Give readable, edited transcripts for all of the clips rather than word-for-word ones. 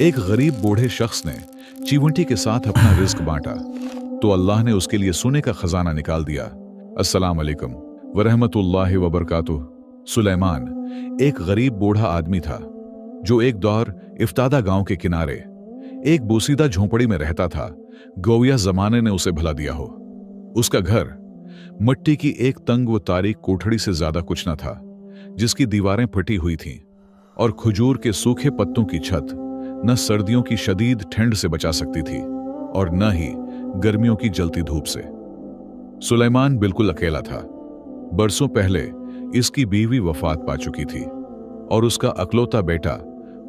एक गरीब बूढ़े शख्स ने चीवंटी के साथ अपना रिस्क बांटा तो अल्लाह ने उसके लिए सोने का खजाना निकाल दिया। अस्सलाम अलैकुम वरहमतुल्लाहि वबरकातुह। सुलेमान एक गरीब बूढ़ा आदमी था जो एक दौर इफ्तादा गांव के किनारे एक बोसीदा झोंपड़ी में रहता था। गोविया जमाने ने उसे भला दिया हो। उसका घर मिट्टी की एक तंग व तारीक कोठड़ी से ज्यादा कुछ न था, जिसकी दीवारें फटी हुई थीं और खजूर के सूखे पत्तों की छत न सर्दियों की शदीद ठंड से बचा सकती थी और न ही गर्मियों की जलती धूप से। सुलेमान बिल्कुल अकेला था। बरसों पहले इसकी बीवी वफात पा चुकी थी और उसका अकलौता बेटा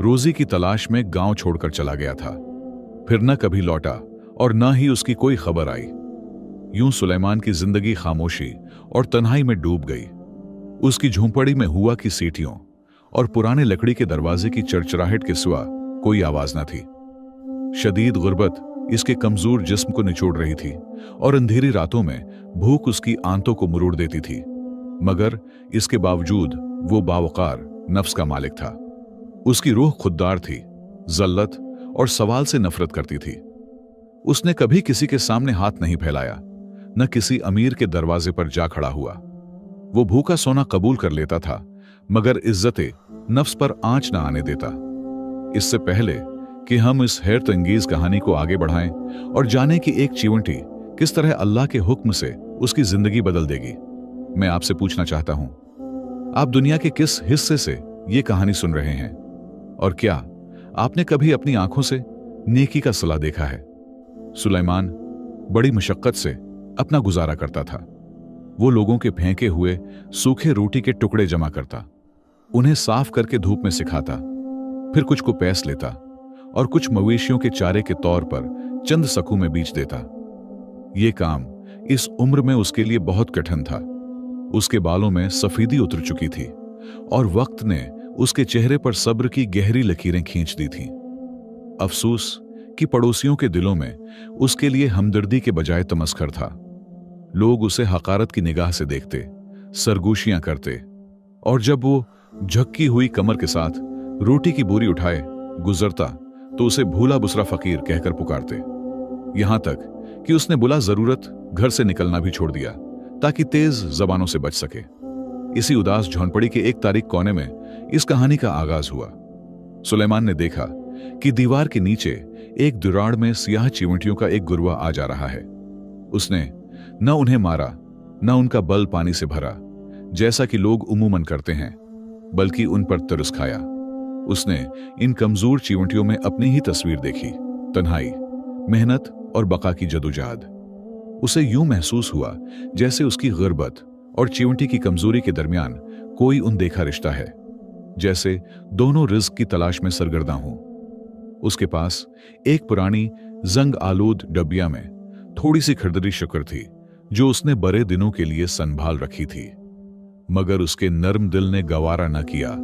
रोजी की तलाश में गांव छोड़कर चला गया था। फिर न कभी लौटा और न ही उसकी कोई खबर आई। यूं सुलेमान की जिंदगी खामोशी और तन्हाई में डूब गई। उसकी झोंपड़ी में हुआ की सीटियों और पुराने लकड़ी के दरवाजे की चरचराहट के सिवा कोई आवाज न थी। शदीद गुर्बत इसके कमजोर जिस्म को निचोड़ रही थी और अंधेरी रातों में भूख उसकी आंतों को मुरूड़ देती थी। मगर इसके बावजूद वो बावकार नफ्स का मालिक था। उसकी रूह खुददार थी, जल्लत और सवाल से नफरत करती थी। उसने कभी किसी के सामने हाथ नहीं फैलाया, न किसी अमीर के दरवाजे पर जा खड़ा हुआ। वो भूखा सोना कबूल कर लेता था, मगर इज्जते नफ्स पर आंच न आने देता। इससे पहले कि हम इस हैरत अंगेज कहानी को आगे बढ़ाएं और जानें कि एक चीवंटी किस तरह अल्लाह के हुक्म से उसकी जिंदगी बदल देगी, मैं आपसे पूछना चाहता हूं, आप दुनिया के किस हिस्से से ये कहानी सुन रहे हैं और क्या आपने कभी अपनी आंखों से नेकी का सिला देखा है? सुलेमान बड़ी मशक्कत से अपना गुजारा करता था। वो लोगों के फेंके हुए सूखे रोटी के टुकड़े जमा करता, उन्हें साफ करके धूप में सिखाता, फिर कुछ को पैस लेता और कुछ मवेशियों के चारे के तौर पर चंद सकू में बीच देता। ये काम इस उम्र में उसके लिए बहुत कठिन था। उसके बालों में सफेदी उतर चुकी थी और वक्त ने उसके चेहरे पर सब्र की गहरी लकीरें खींच दी थीं। अफसोस कि पड़ोसियों के दिलों में उसके लिए हमदर्दी के बजाय तमस्खर था। लोग उसे हकारत की निगाह से देखते, सरगोशियां करते और जब वो झक्की हुई कमर के साथ रोटी की बोरी उठाए गुजरता तो उसे भूला बुसरा फकीर कहकर पुकारते। यहां तक कि उसने बुला जरूरत घर से निकलना भी छोड़ दिया ताकि तेज जबानों से बच सके। इसी उदास झोंपड़ी के एक तारीख कोने में इस कहानी का आगाज हुआ। सुलेमान ने देखा कि दीवार के नीचे एक दुराड़ में सियाह चीवंटियों का एक गुरवा आ जा रहा है। उसने न उन्हें मारा, न उनका बल पानी से भरा जैसा कि लोग उमूमन करते हैं, बल्कि उन पर तरस खाया। उसने इन कमजोर चीवंटियों में अपनी ही तस्वीर देखी, तन्हाई, मेहनत और बका की जदोजहद। उसे यूं महसूस हुआ जैसे उसकी गुर्बत और चीवंटी की कमजोरी के दरमियान कोई अनदेखा रिश्ता है, जैसे दोनों रिज्क की तलाश में सरगर्दा हों। उसके पास एक पुरानी जंग आलूद डबिया में थोड़ी सी खरदरी शक्कर थी जो उसने बड़े दिनों के लिए संभाल रखी थी, मगर उसके नर्म दिल ने गवारा न किया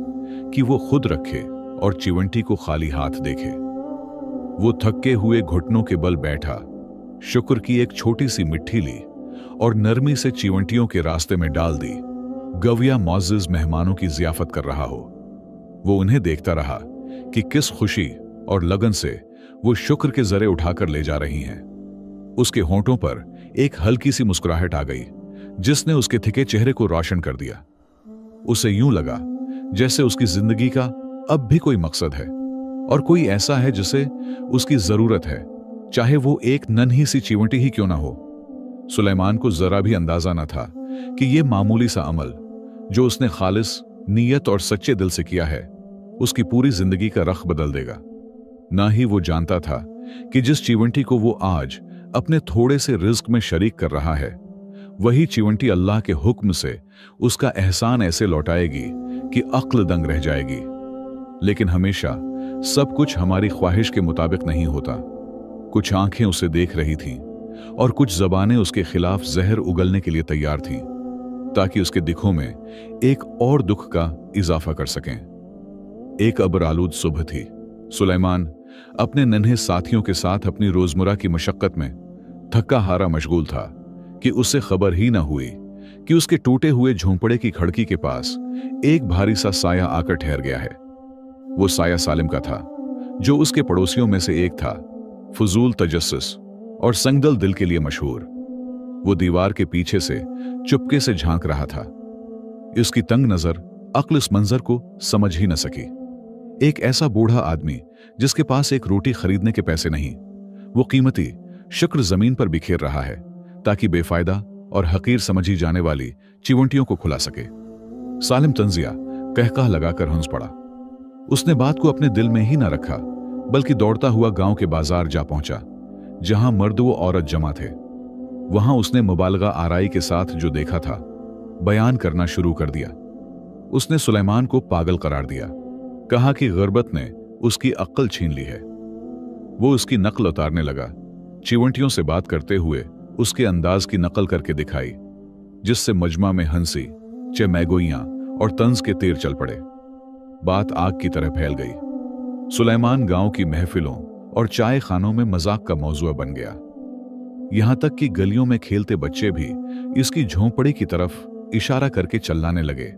कि वो खुद रखे और चिवंटी को खाली हाथ देखे। वो थके हुए घुटनों के बल बैठा, शुक्र की एक छोटी सी मिट्टी ली और नरमी से चिवंटियों के रास्ते में डाल दी। गविया मौजिज मेहमानों की जियाफत कर रहा हो। वो उन्हें देखता रहा कि किस खुशी और लगन से वो शुक्र के जरे उठाकर ले जा रही हैं। उसके होंठों पर एक हल्की सी मुस्कुराहट आ गई जिसने उसके थिके चेहरे को रोशन कर दिया। उसे यूं लगा जैसे उसकी जिंदगी का अब भी कोई मकसद है और कोई ऐसा है जिसे उसकी जरूरत है, चाहे वो एक नन्ही सी चीवंटी ही क्यों ना हो। सुलेमान को जरा भी अंदाजा न था कि यह मामूली सा अमल जो उसने खालिस नीयत और सच्चे दिल से किया है उसकी पूरी जिंदगी का रख बदल देगा। ना ही वो जानता था कि जिस चीवंटी को वो आज अपने थोड़े से रिज्क में शरीक कर रहा है, वही चिवंटी अल्लाह के हुक्म से उसका एहसान ऐसे लौटाएगी कि अक्ल दंग रह जाएगी। लेकिन हमेशा सब कुछ हमारी ख्वाहिश के मुताबिक नहीं होता। कुछ आंखें उसे देख रही थीं और कुछ जबानें उसके खिलाफ जहर उगलने के लिए तैयार थीं ताकि उसके दिखों में एक और दुख का इजाफा कर सकें। एक अब्र आलूद सुबह थी। सुलेमान अपने नन्हे साथियों के साथ अपनी रोजमर्रा की मशक्कत में थक्का हारा मशगूल था कि उससे खबर ही न हुई कि उसके टूटे हुए झोंपड़े की खिड़की के पास एक भारी सा साया आकर ठहर गया है। वो साया सालिम का था, जो उसके पड़ोसियों में से एक था, फजूल तजस्सुस और संगदल दिल के लिए मशहूर। वो दीवार के पीछे से चुपके से झांक रहा था। इसकी तंग नजर अक्ल इस मंजर को समझ ही न सकी। एक ऐसा बूढ़ा आदमी जिसके पास एक रोटी खरीदने के पैसे नहीं, वो कीमती शुक्र जमीन पर बिखेर रहा है ताकि बेफायदा और हकीर समझी जाने वाली चिवंटियों को खुला सके। सालिम तंजिया कहकहा लगाकर हंस पड़ा। उसने बात को अपने दिल में ही न रखा, बल्कि दौड़ता हुआ गांव के बाजार जा पहुंचा, जहां मर्द व औरत जमा थे। वहां उसने मुबालगा आराई के साथ जो देखा था बयान करना शुरू कर दिया। उसने सुलेमान को पागल करार दिया, कहा कि गुर्बत ने उसकी अक्ल छीन ली है। वो उसकी नकल उतारने लगा, चिवंटियों से बात करते हुए उसके अंदाज की नकल करके दिखाई, जिससे मजमा में हंसी, चमैगोइयां और तंज के तीर चल पड़े। बात आग की तरह फैल गई। सुलेमान गांव की महफिलों और चाय खानों में मजाक का मौजूआ बन गया। यहां तक कि गलियों में खेलते बच्चे भी इसकी झोंपड़ी की तरफ इशारा करके चिल्लाने लगे,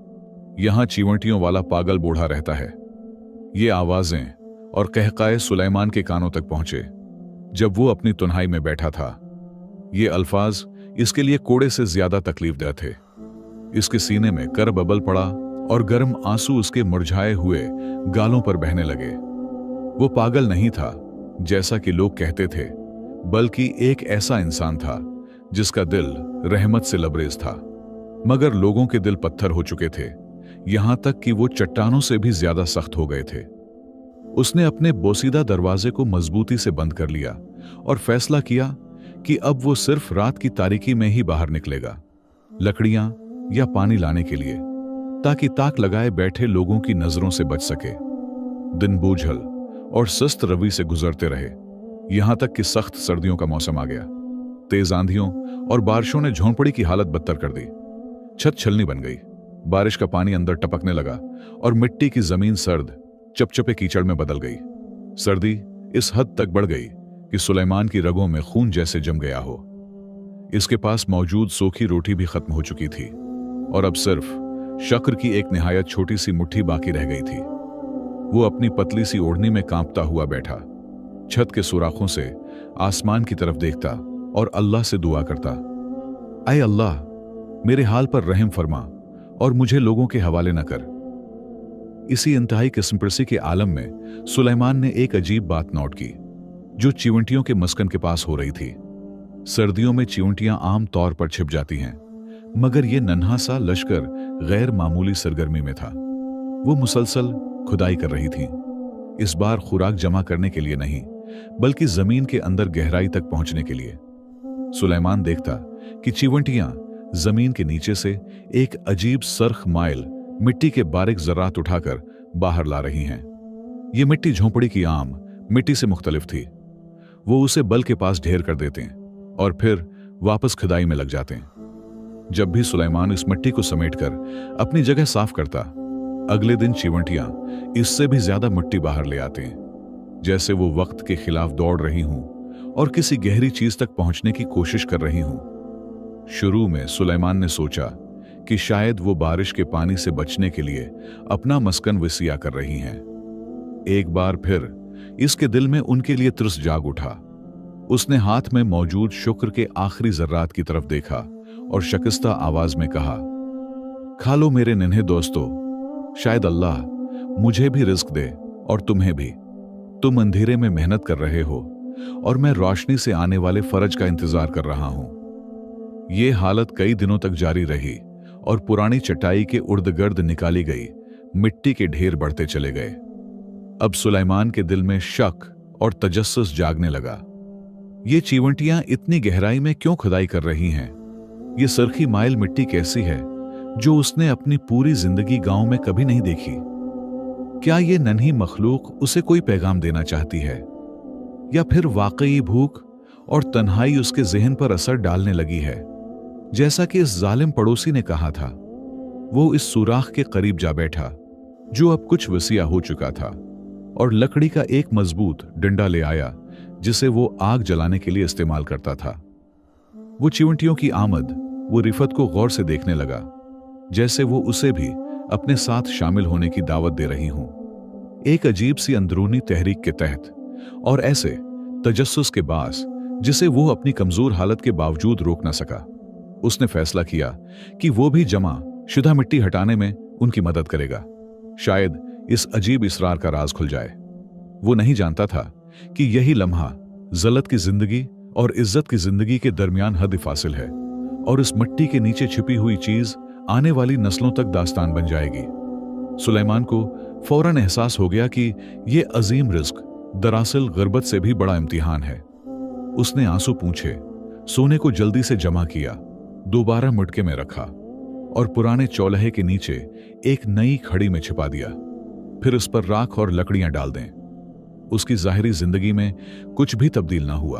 यहां चिवंटियों वाला पागल बूढ़ा रहता है। ये आवाजें और कहकाए सुलेमान के कानों तक पहुंचे जब वो अपनी तुन्हाई में बैठा था। ये अल्फाज इसके लिए कोड़े से ज्यादा तकलीफदेह थे। इसके सीने में कर बबल पड़ा और गर्म आंसू उसके मुरझाए हुए गालों पर बहने लगे। वो पागल नहीं था जैसा कि लोग कहते थे, बल्कि एक ऐसा इंसान था जिसका दिल रहमत से लबरेज था। मगर लोगों के दिल पत्थर हो चुके थे, यहां तक कि वो चट्टानों से भी ज्यादा सख्त हो गए थे। उसने अपने बोसीदा दरवाजे को मजबूती से बंद कर लिया और फैसला किया कि अब वो सिर्फ रात की तारीकी में ही बाहर निकलेगा, लकड़ियां या पानी लाने के लिए, ताकि ताक लगाए बैठे लोगों की नजरों से बच सके। दिन बोझल और सुस्त रवि से गुजरते रहे, यहां तक कि सख्त सर्दियों का मौसम आ गया। तेज आंधियों और बारिशों ने झोंपड़ी की हालत बदतर कर दी। छत छलनी बन गई, बारिश का पानी अंदर टपकने लगा और मिट्टी की जमीन सर्द चपचपे कीचड़ में बदल गई। सर्दी इस हद तक बढ़ गई कि सुलेमान की रगों में खून जैसे जम गया हो। इसके पास मौजूद सूखी रोटी भी खत्म हो चुकी थी और अब सिर्फ शक्कर की एक निहायत छोटी सी मुट्ठी बाकी रह गई थी। वो अपनी पतली सी ओढ़नी में कांपता हुआ बैठा, छत के सुराखों से आसमान की तरफ देखता और अल्लाह से दुआ करता, ऐ अल्लाह, मेरे हाल पर रहम फरमा और मुझे लोगों के हवाले न कर। इसी इंतहाई किस्मपरसी के आलम में सुलेमान ने एक अजीब बात नोट की, जो चिवंटियों के मस्कन के पास हो रही थी। सर्दियों में चिवंटियां आम तौर पर छिप जाती हैं, मगर यह नन्हा सा लश्कर गैर मामूली सरगर्मी में था। वो मुसलसल खुदाई कर रही थी, इस बार खुराक जमा करने के लिए नहीं, बल्कि जमीन के अंदर गहराई तक पहुंचने के लिए। सुलेमान देखता कि चिवंटियां जमीन के नीचे से एक अजीब सरख माइल मिट्टी के बारीक जर्रात उठाकर बाहर ला रही हैं। ये मिट्टी झोंपड़ी की आम मिट्टी से मुख्तलिफ थी। वो उसे बल के पास ढेर कर देते हैं और फिर वापस खुदाई में लग जाते हैं। जब भी सुलेमान इस मिट्टी को समेटकर अपनी जगह साफ करता, अगले दिन चिवंटियां इससे भी ज्यादा मिट्टी बाहर ले आते हैं, जैसे वो वक्त के खिलाफ दौड़ रही हूं और किसी गहरी चीज तक पहुंचने की कोशिश कर रही हूं। शुरू में सुलेमान ने सोचा कि शायद वो बारिश के पानी से बचने के लिए अपना मस्कन वसिया कर रही हैं। एक बार फिर इसके दिल में उनके लिए तिरस जाग उठा। उसने हाथ में मौजूद शुक्र के आखिरी जर्रात की तरफ देखा और शकिस्ता आवाज में कहा, खा लो मेरे नन्हे दोस्तों, शायद अल्लाह मुझे भी रिस्क दे और तुम्हें भी। तुम अंधेरे में मेहनत कर रहे हो और मैं रोशनी से आने वाले फरज का इंतजार कर रहा हूं। ये हालत कई दिनों तक जारी रही और पुरानी चटाई के उर्द-गर्द निकाली गई मिट्टी के ढेर बढ़ते चले गए। अब सुलेमान के दिल में शक और तजस्सुस जागने लगा। ये चिवंटियां इतनी गहराई में क्यों खुदाई कर रही हैं? ये सरखी माइल मिट्टी कैसी है जो उसने अपनी पूरी जिंदगी गांव में कभी नहीं देखी? क्या ये नन्ही मखलूक उसे कोई पैगाम देना चाहती है, या फिर वाकई भूख और तन्हाई उसके जहन पर असर डालने लगी है? जैसा कि इस जालिम पड़ोसी ने कहा था, वो इस सुराख के करीब जा बैठा जो अब कुछ वसिया हो चुका था और लकड़ी का एक मजबूत डंडा ले आया जिसे वो आग जलाने के लिए इस्तेमाल करता था। वो चिवंटियों की आमद वो रिफत को गौर से देखने लगा, जैसे वो उसे भी अपने साथ शामिल होने की दावत दे रही हूं। एक अजीब सी अंदरूनी तहरीक के तहत और ऐसे तजस्सुस के बास जिसे वो अपनी कमजोर हालत के बावजूद रोक ना सका, उसने फैसला किया कि वो भी जमा शुदा मिट्टी हटाने में उनकी मदद करेगा। शायद इस अजीब इसरार का राज खुल जाए। वो नहीं जानता था कि यही लम्हा जलत की जिंदगी और इज्जत की जिंदगी के दरमियान हद फासिल है, और इस मिट्टी के नीचे छिपी हुई चीज आने वाली नस्लों तक दास्तान बन जाएगी। सुलेमान को फौरन एहसास हो गया कि यह अजीम रिस्क दरअसल गुर्बत से भी बड़ा इम्तिहान है। उसने आंसू पूंछे सोने को जल्दी से जमा किया, दोबारा मटके में रखा और पुराने चौलहे के नीचे एक नई खड़ी में छिपा दिया। फिर उस पर राख और लकड़ियां डाल दें। उसकी जाहिरी जिंदगी में कुछ भी तब्दील ना हुआ।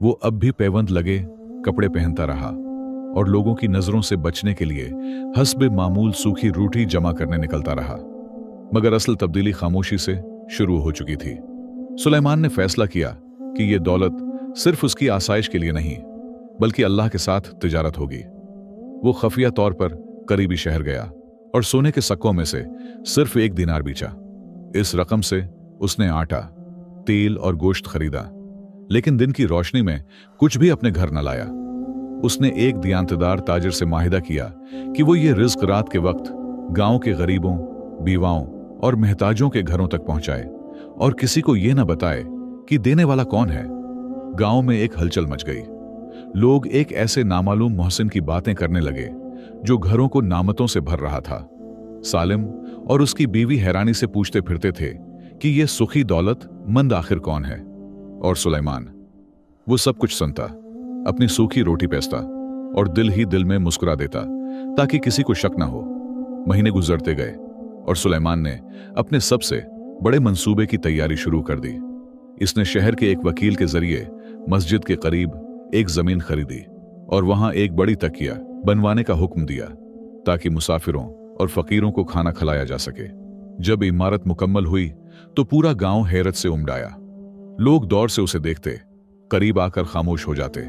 वो अब भी पैबंद लगे कपड़े पहनता रहा और लोगों की नजरों से बचने के लिए हस्बे मामूल सूखी रोटी जमा करने निकलता रहा। मगर असल तब्दीली खामोशी से शुरू हो चुकी थी। सुलेमान ने फैसला किया कि यह दौलत सिर्फ उसकी आसाइश के लिए नहीं, बल्कि अल्लाह के साथ तिजारत होगी। वो खफिया तौर पर करीबी शहर गया और सोने के सक्कों में से सिर्फ 1 दिनार बेचा। इस रकम से उसने आटा, तेल और गोश्त खरीदा, लेकिन दिन की रोशनी में कुछ भी अपने घर न लाया। उसने एक दियांतदार ताजिर से माहिदा किया कि वो ये रिज्क रात के वक्त गांव के गरीबों, बीवाओं और महताजों के घरों तक पहुंचाए और किसी को यह न बताए कि देने वाला कौन है। गांव में एक हलचल मच गई। लोग एक ऐसे नामालूम मोहसिन की बातें करने लगे जो घरों को नामतों से भर रहा था। सालिम और उसकी बीवी हैरानी से पूछते फिरते थे कि यह सुखी दौलत मंद आखिर कौन है। और सुलेमान, वो सब कुछ सुनता, अपनी सूखी रोटी पेसता और दिल ही दिल में मुस्कुरा देता ताकि किसी को शक ना हो। महीने गुजरते गए और सुलेमान ने अपने सबसे बड़े मंसूबे की तैयारी शुरू कर दी। इसने शहर के एक वकील के जरिए मस्जिद के करीब एक जमीन खरीदी और वहां एक बड़ी तकिया बनवाने का हुक्म दिया ताकि मुसाफिरों और फकीरों को खाना खिलाया जा सके। जब इमारत मुकम्मल हुई तो पूरा गांव हैरत से उमड़ आया। लोग दौर से उसे देखते, करीब आकर खामोश हो जाते,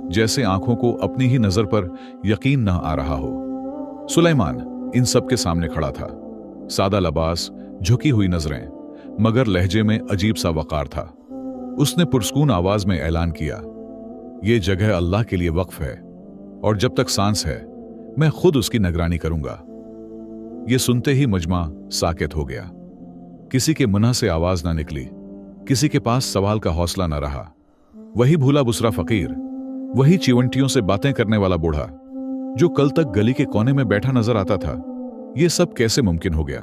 जैसे आंखों को अपनी ही नजर पर यकीन न आ रहा हो। सुलेमान इन सब के सामने खड़ा था, सादा लबास, झुकी हुई नजरें, मगर लहजे में अजीब सा वकार था। उसने पुरस्कून आवाज में ऐलान किया, यह जगह अल्लाह के लिए वक्फ है और जब तक सांस है मैं खुद उसकी निगरानी करूंगा। यह सुनते ही मजमा साकित हो गया। किसी के मुंह से आवाज ना निकली, किसी के पास सवाल का हौसला न रहा। वही भूला बुसरा फकीर, वही चिवंटियों से बातें करने वाला बूढ़ा जो कल तक गली के कोने में बैठा नजर आता था, यह सब कैसे मुमकिन हो गया?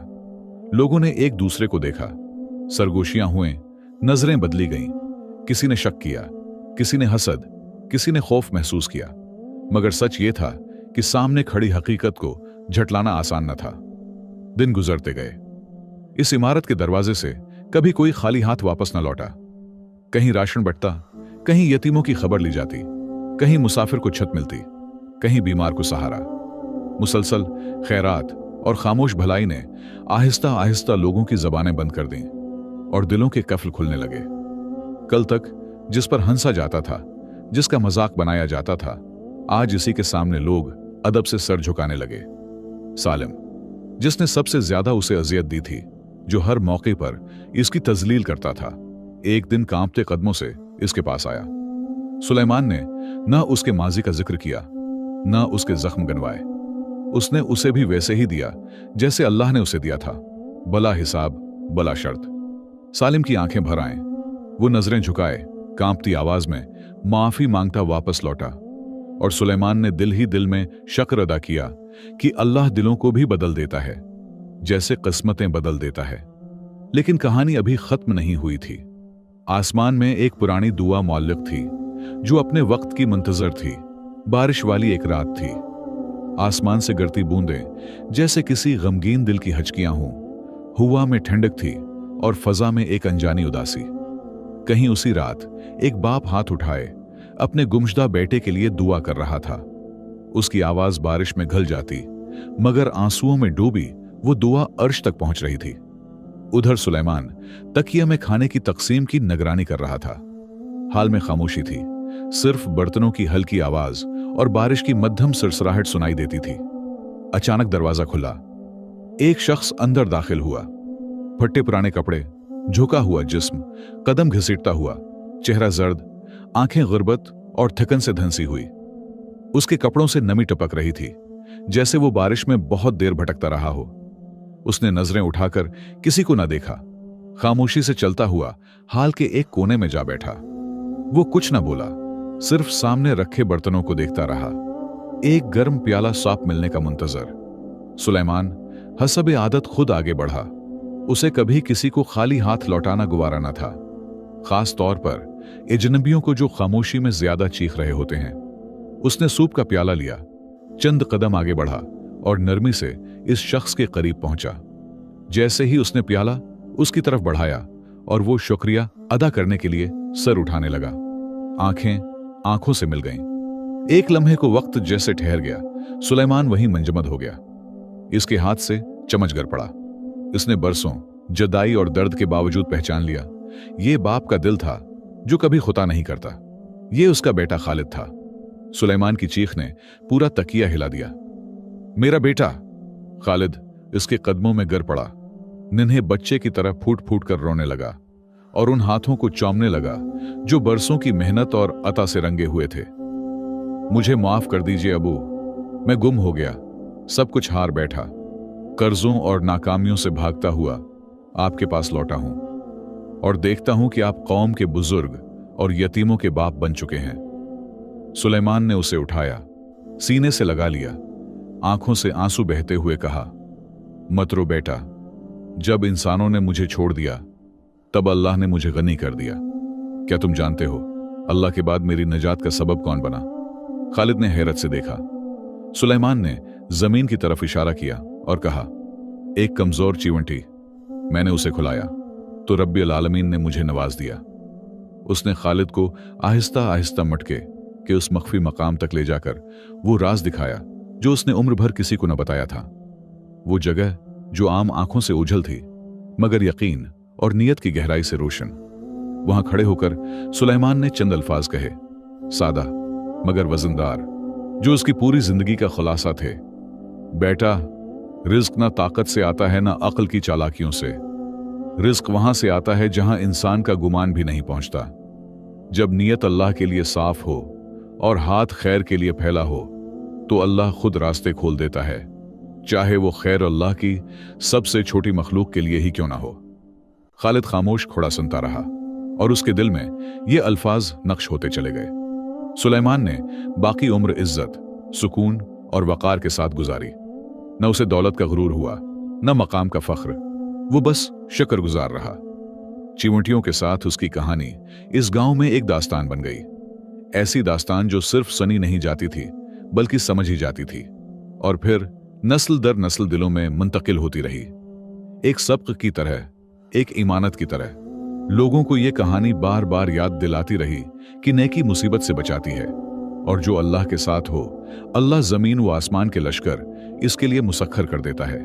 लोगों ने एक दूसरे को देखा, सरगोशियां हुए, नजरें बदली गईं। किसी ने शक किया, किसी ने हसद, किसी ने खौफ महसूस किया, मगर सच ये था कि सामने खड़ी हकीकत को झटलाना आसान न था। दिन गुजरते गए। इस इमारत के दरवाजे से कभी कोई खाली हाथ वापस न लौटा। कहीं राशन बंटता, कहीं यतीमों की खबर ली जाती, कहीं मुसाफिर को छत मिलती, कहीं बीमार को सहारा। मुसलसल खैरात और खामोश भलाई ने आहिस्ता आहिस्ता लोगों की जबानें बंद कर दी और दिलों के कफ्ल खुलने लगे। कल तक जिस पर हंसा जाता था, जिसका मजाक बनाया जाता था, आज इसी के सामने लोग अदब से सर झुकाने लगे। सालिम, जिसने सबसे ज्यादा उसे अजियत दी थी, जो हर मौके पर इसकी तजलील करता था, एक दिन कांपते कदमों से इसके पास आया। सुलेमान ने न उसके माजी का जिक्र किया, न उसके जख्म गनवाए। उसने उसे भी वैसे ही दिया जैसे अल्लाह ने उसे दिया था, बला हिसाब बला शर्त। सालिम की आंखें भर आएं, वो नजरें झुकाए, कांपती आवाज में माफी मांगता वापस लौटा। और सुलेमान ने दिल ही दिल में शक्र अदा किया कि अल्लाह दिलों को भी बदल देता है, जैसे किस्मतें बदल देता है। लेकिन कहानी अभी खत्म नहीं हुई थी। आसमान में एक पुरानी दुआ मौल्लिक थी जो अपने वक्त की मुंतजर थी। बारिश वाली एक रात थी। आसमान से गिरती बूंदें जैसे किसी गमगीन दिल की हचकियां हों। हुआ में ठंडक थी और फजा में एक अनजानी उदासी। कहीं उसी रात एक बाप हाथ उठाए अपने गुमशुदा बेटे के लिए दुआ कर रहा था। उसकी आवाज बारिश में घल जाती, मगर आंसुओं में डूबी वो दुआ अर्श तक पहुंच रही थी। उधर सुलेमान तकिया में खाने की तकसीम की निगरानी कर रहा था। हाल में खामोशी थी, सिर्फ बर्तनों की हल्की आवाज और बारिश की मध्यम सरसराहट सुनाई देती थी। अचानक दरवाजा खुला। एक शख्स अंदर दाखिल हुआ। फट्टे पुराने कपड़े, झुका हुआ जिस्म, कदम घसीटता हुआ, चेहरा जर्द, आंखें गुर्बत और थकन से धंसी हुई। उसके कपड़ों से नमी टपक रही थी, जैसे वो बारिश में बहुत देर भटकता रहा हो। उसने नजरें उठाकर किसी को न देखा, खामोशी से चलता हुआ हाल के एक कोने में जा बैठा। वो कुछ न बोला, सिर्फ सामने रखे बर्तनों को देखता रहा, एक गर्म प्याला साफ मिलने का मुंतजर। सुलेमान हसबे आदत खुद आगे बढ़ा। उसे कभी किसी को खाली हाथ लौटाना गवारा न था, खास तौर पर अजनबियों को जो खामोशी में ज्यादा चीख रहे होते हैं। उसने सूप का प्याला लिया, चंद कदम आगे बढ़ा और नरमी से इस शख्स के करीब पहुंचा। जैसे ही उसने प्याला उसकी तरफ बढ़ाया और वो शुक्रिया अदा करने के लिए सर उठाने लगा, आंखें आंखों से मिल गईं। एक लम्हे को वक्त जैसे ठहर गया। सुलेमान वहीं मंजमद हो गया। इसके हाथ से चमच गर पड़ा। इसने बरसों जदाई और दर्द के बावजूद पहचान लिया, ये बाप का दिल था जो कभी खुता नहीं करता। ये उसका बेटा खालिद था। सुलेमान की चीख ने पूरा तकिया हिला दिया। मेरा बेटा! खालिद इसके कदमों में गिर पड़ा, निन्हे बच्चे की तरह फूट फूट कर रोने लगा और उन हाथों को चूमने लगा जो बरसों की मेहनत और अता से रंगे हुए थे। मुझे माफ कर दीजिए अबू, मैं गुम हो गया, सब कुछ हार बैठा, कर्जों और नाकामियों से भागता हुआ आपके पास लौटा हूं और देखता हूं कि आप कौम के बुजुर्ग और यतीमों के बाप बन चुके हैं। सुलेमान ने उसे उठाया, सीने से लगा लिया, आंखों से आंसू बहते हुए कहा, मत रो बेटा, जब इंसानों ने मुझे छोड़ दिया तब अल्लाह ने मुझे गनी कर दिया। क्या तुम जानते हो अल्लाह के बाद मेरी निजात का सबब कौन बना? खालिद ने हैरत से देखा। सुलेमान ने जमीन की तरफ इशारा किया और कहा, एक कमजोर चीवंटी। मैंने उसे खुलाया तो रब्बिल आलमीन ने मुझे नवाज दिया। उसने खालिद को आहिस्ता आहिस्ता मटके के उस मख्फी मकाम तक ले जाकर वो राज दिखाया जो उसने उम्र भर किसी को न बताया था। वो जगह जो आम आंखों से ओझल थी मगर यकीन और नियत की गहराई से रोशन। वहां खड़े होकर सुलेमान ने चंद अल्फाज कहे, सादा मगर वजनदार, जो उसकी पूरी जिंदगी का खुलासा थे। बेटा, रिज्क ना ताकत से आता है ना अक्ल की चालाकियों से। रिज्क वहां से आता है जहां इंसान का गुमान भी नहीं पहुंचता। जब नीयत अल्लाह के लिए साफ हो और हाथ खैर के लिए फैला हो तो अल्लाह खुद रास्ते खोल देता है, चाहे वो खैर अल्लाह की सबसे छोटी मखलूक के लिए ही क्यों ना हो। खालिद खामोश खड़ा सुनता रहा और उसके दिल में ये अल्फाज नक्श होते चले गए। सुलेमान ने बाकी उम्र इज्जत, सुकून और वकार के साथ गुजारी। न उसे दौलत का गुरूर हुआ, न मकाम का फख्र। वो बस शुक्रगुजार रहा। चिमटियों के साथ उसकी कहानी इस गांव में एक दास्तान बन गई। ऐसी दास्तान जो सिर्फ सुनी नहीं जाती थी बल्कि समझी जाती थी और फिर नस्ल दर नस्ल दिलों में मुंतकिल होती रही। एक सबक की तरह, एक इमानत की तरह। लोगों को यह कहानी बार बार याद दिलाती रही कि नेकी मुसीबत से बचाती है और जो अल्लाह के साथ हो, अल्लाह जमीन व आसमान के लश्कर इसके लिए मुसख्खर कर देता है।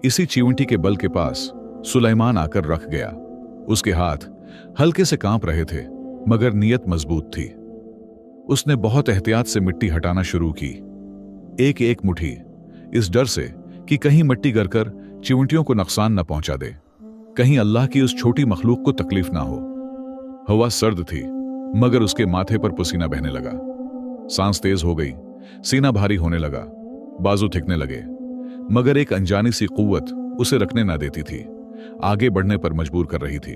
इसी चिमटी के बल के पास सुलेमान आकर रख गया। उसके हाथ हल्के से कांप रहे थे मगर नीयत मजबूत थी। उसने बहुत एहतियात से मिट्टी हटाना शुरू की, एक एक मुट्ठी, इस डर से कि कहीं मिट्टी गिरकर चिमटियों को नुकसान न पहुंचा दे, कहीं अल्लाह की उस छोटी मखलूक को तकलीफ ना हो। हवा सर्द थी मगर उसके माथे पर पसीना बहने लगा। सांस तेज हो गई, सीना भारी होने लगा, बाजू थिकने लगे मगर एक अनजानी सी कुव्वत उसे रखने ना देती थी, आगे बढ़ने पर मजबूर कर रही थी।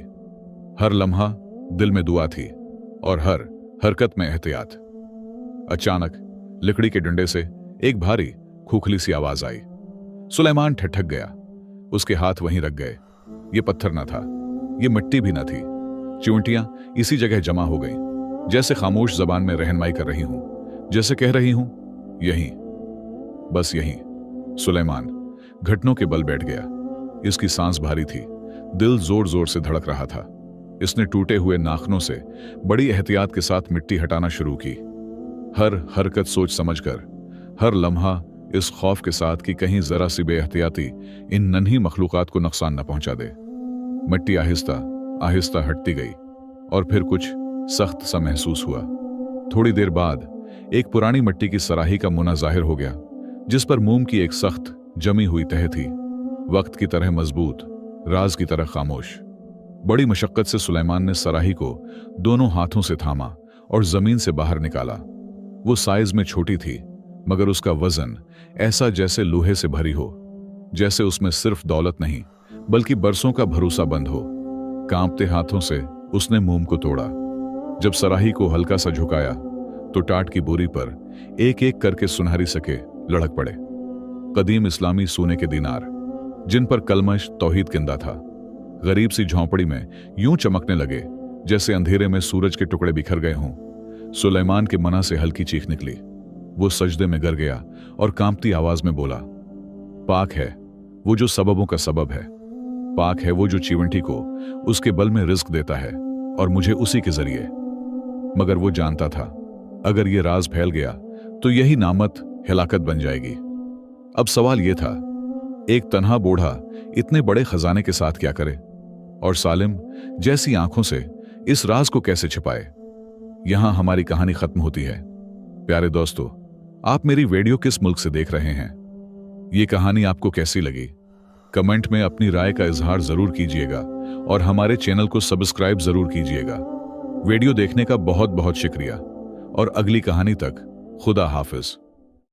हर लम्हा दिल में दुआ थी और हर हरकत में एहतियात। अचानक लकड़ी के डंडे से एक भारी खूखली सी आवाज आई। सुलेमान ठिठक गया। उसके हाथ वहीं रख गए। ये पत्थर ना था, ये मिट्टी भी ना थी। चिमटियां इसी जगह जमा हो गईं, जैसे खामोश जबान में रहनुमाई कर रही हूं, जैसे कह रही हूं, यहीं, बस यहीं। सुलेमान घुटनों के बल बैठ गया। इसकी सांस भारी थी, दिल जोर जोर से धड़क रहा था। इसने टूटे हुए नाखनों से बड़ी एहतियात के साथ मिट्टी हटाना शुरू की, हर हरकत सोच समझकर, हर लम्हा इस खौफ के साथ कि कहीं जरा सी बेएहतियाती इन नन्ही मखलूकात को नुकसान न पहुंचा दे। मिट्टी आहिस्ता आहिस्ता हटती गई और फिर कुछ सख्त सा महसूस हुआ। थोड़ी देर बाद एक पुरानी मिट्टी की सराही का मुना जाहिर हो गया, जिस पर मोम की एक सख्त जमी हुई तह थी, वक्त की तरह मजबूत, राज की तरह खामोश। बड़ी मशक्कत से सुलेमान ने सराही को दोनों हाथों से थामा और जमीन से बाहर निकाला। वो साइज में छोटी थी, मगर उसका वजन ऐसा जैसे लोहे से भरी हो, जैसे उसमें सिर्फ दौलत नहीं बल्कि बरसों का भरोसा बंद हो। कांपते हाथों से उसने मोम को तोड़ा। जब सराही को हल्का सा झुकाया तो टाट की बोरी पर एक एक करके सुनहरी सके लढ़क पड़े। कदीम इस्लामी सोने के दीनार, जिन पर कलमश तौहीद किंदा था, गरीब सी झोंपड़ी में यूं चमकने लगे जैसे अंधेरे में सूरज के टुकड़े बिखर गए हों। सुलेमान के मना से हल्की चीख निकली। वो सजदे में गिर गया और कांपती आवाज में बोला, पाक है वो जो सबबों का सबब है, पाक है वो जो चिवंटी को उसके बल में रिस्क देता है और मुझे उसी के जरिए। मगर वो जानता था, अगर ये राज फैल गया तो यही नामत हिलाकत बन जाएगी। अब सवाल यह था, एक तन्हा बूढ़ा इतने बड़े खजाने के साथ क्या करे, और सालिम जैसी आंखों से इस राज को कैसे छिपाए। यहां हमारी कहानी खत्म होती है। प्यारे दोस्तों, आप मेरी वीडियो किस मुल्क से देख रहे हैं? ये कहानी आपको कैसी लगी? कमेंट में अपनी राय का इजहार जरूर कीजिएगा और हमारे चैनल को सब्सक्राइब जरूर कीजिएगा। वीडियो देखने का बहुत बहुत शुक्रिया और अगली कहानी तक खुदा हाफिज।